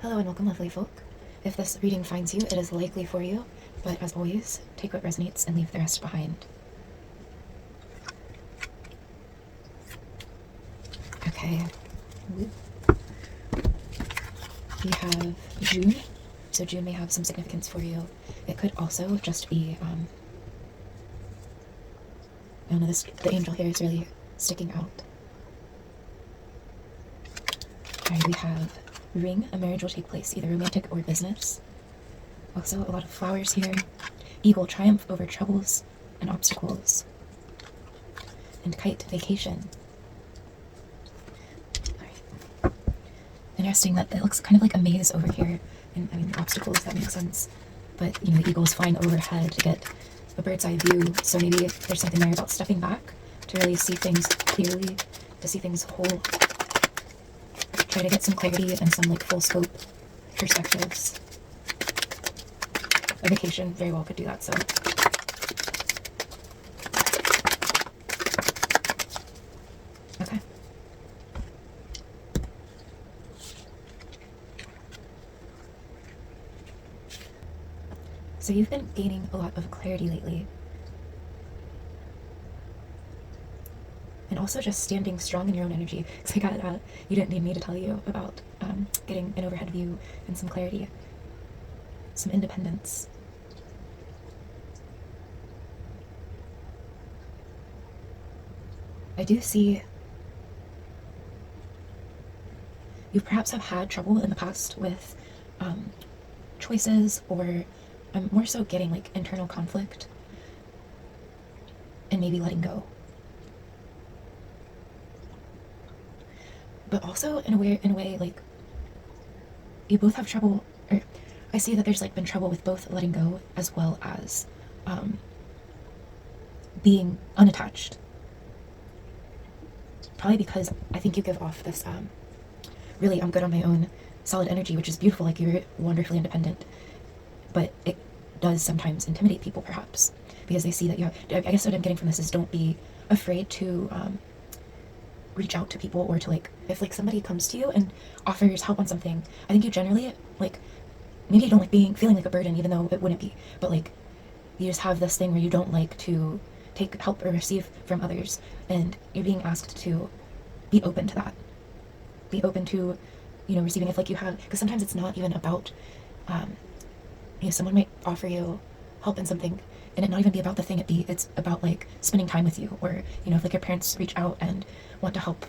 Hello and welcome, lovely folk. If this reading finds you, it is likely for you, but as always, take what resonates and leave the rest behind. Okay. We have June, so June may have some significance for you. It could also just be, I don't know, the angel here is really sticking out. Alright, we have ring, a marriage will take place, either romantic or business. Also, a lot of flowers here. Eagle, triumph over troubles and obstacles. And kite, vacation. Right. Interesting that it looks kind of like a maze over here. And I mean, obstacles, that makes sense. But, you know, the eagle's flying overhead to get a bird's eye view. So maybe there's something there about stepping back to really see things clearly, to see things whole. Try to get some clarity and some like full scope perspectives. A vacation very well could do that, so. Okay. So you've been gaining a lot of clarity lately. And also just standing strong in your own energy. Because I got, you didn't need me to tell you about getting an overhead view and some clarity. Some independence. I do see you perhaps have had trouble in the past with choices, or I'm more so getting like internal conflict and maybe letting go. But also in a way, like you both have trouble, or I see that there's like been trouble with both letting go as well as being unattached. Probably because I think you give off this really I'm good on my own solid energy, which is beautiful, like you're wonderfully independent, but it does sometimes intimidate people perhaps because they see that you have, I guess what I'm getting from this is don't be afraid to reach out to people, or to like, if like somebody comes to you and offers help on something, I think you generally like, maybe you don't like feeling like a burden, even though it wouldn't be, but like you just have this thing where you don't like to take help or receive from others, and you're being asked to be open to that, be open to, you know, receiving. If like you have, because sometimes it's not even about you know, someone might offer you help in something and it not even be about the thing, it's about like spending time with you, or you know, if like your parents reach out and want to help,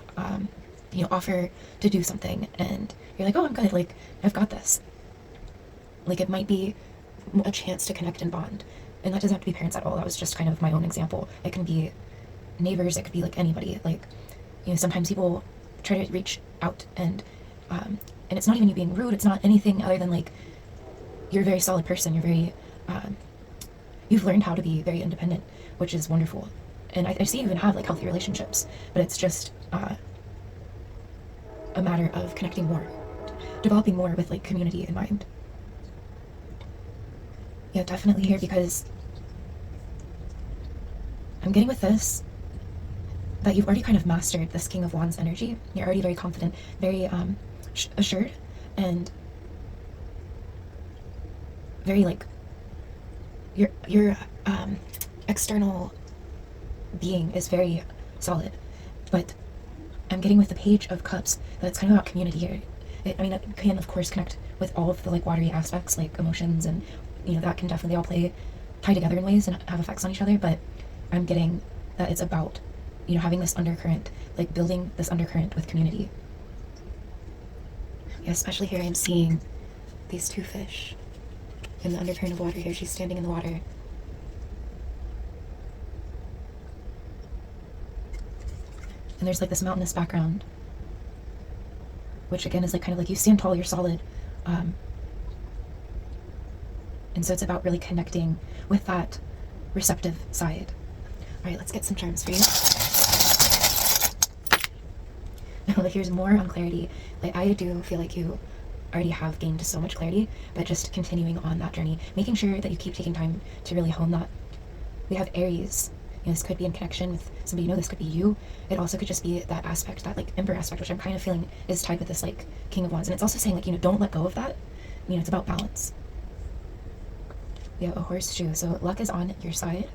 you know, offer to do something and you're like, oh, I'm good, like I've got this. Like it might be a chance to connect and bond, and that doesn't have to be parents at all. That was just kind of my own example. It can be neighbors, it could be like anybody. Like, you know, sometimes people try to reach out and it's not even you being rude, it's not anything other than like you're a very solid person, you're very you've learned how to be very independent, which is wonderful. And I see you even have like healthy relationships, but it's just a matter of connecting more, developing more with like community in mind. Yeah, definitely here, because I'm getting with this that you've already kind of mastered this King of Wands energy. You're already very confident, very assured, and very like your external being is very solid. But I'm getting with the Page of Cups that it's kind of about community here. I mean, it can of course connect with all of the like watery aspects, like emotions, and you know, that can definitely all tie together in ways and have effects on each other. But I'm getting that it's about, you know, having this undercurrent, like building this undercurrent with community. Yeah, especially here I'm seeing these two fish in the undercurrent of water here. She's standing in the water. And there's like this mountainous background, which again is like kind of like you stand tall, you're solid. And so it's about really connecting with that receptive side. All right, let's get some charms for you. Here's more on clarity. Like I do feel like you already have gained so much clarity, but just continuing on that journey, making sure that you keep taking time to really hone that. We have Aries. this could be in connection with somebody you know. This could be you. It also could just be that aspect, that like Emperor aspect, which I'm kind of feeling is tied with this like King of Wands. And it's also saying like, don't let go of that. It's about balance. We have a horseshoe, so luck is on your side.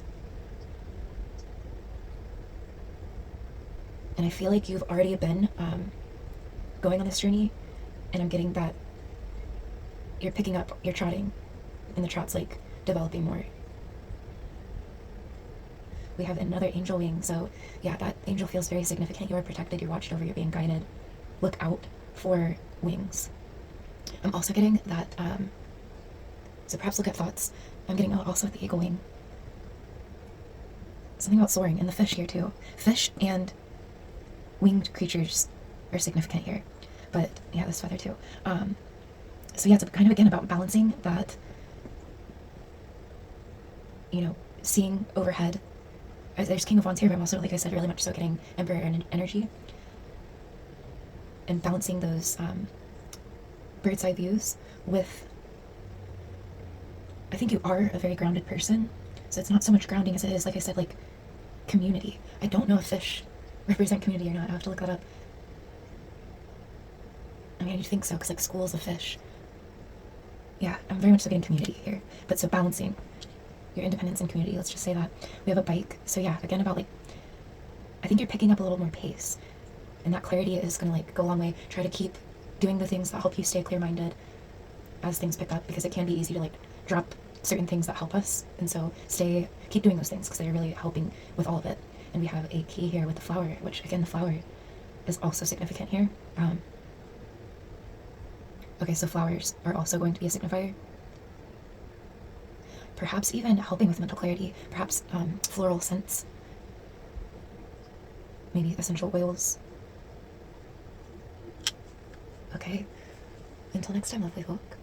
And I feel like you've already been going on this journey, and I'm getting that you're picking up, you're trotting, and the trot's like developing more. We have another angel wing, so yeah, that angel feels very significant. You are protected, you're watched over, you're being guided. Look out for wings. I'm also getting that, so perhaps look at thoughts. I'm getting also the eagle wing. Something about soaring, and the fish here too. Fish and winged creatures are significant here. But yeah, this feather too. So yeah, it's kind of again about balancing that, seeing overhead. There's King of Wands here, but I'm also, like I said, really much so getting Emperor energy. And balancing those bird's eye views with, I think you are a very grounded person. So it's not so much grounding as it is, like I said, like community. I don't know if fish represent community or not. I have to look that up. I mean, I think so, because like schools of fish. Yeah, I'm very much so getting community here. But so balancing your independence and community, let's just say that. We have a bike. So yeah, again about like, I think you're picking up a little more pace. And that clarity is going to like go a long way. Try to keep doing the things that help you stay clear-minded as things pick up, because it can be easy to like drop certain things that help us. And so keep doing those things because they're really helping with all of it. And we have a key here with the flower, which again, the flower is also significant here. Okay, so flowers are also going to be a signifier. Perhaps even helping with mental clarity, perhaps floral scents, maybe essential oils. Okay, until next time, lovely folk.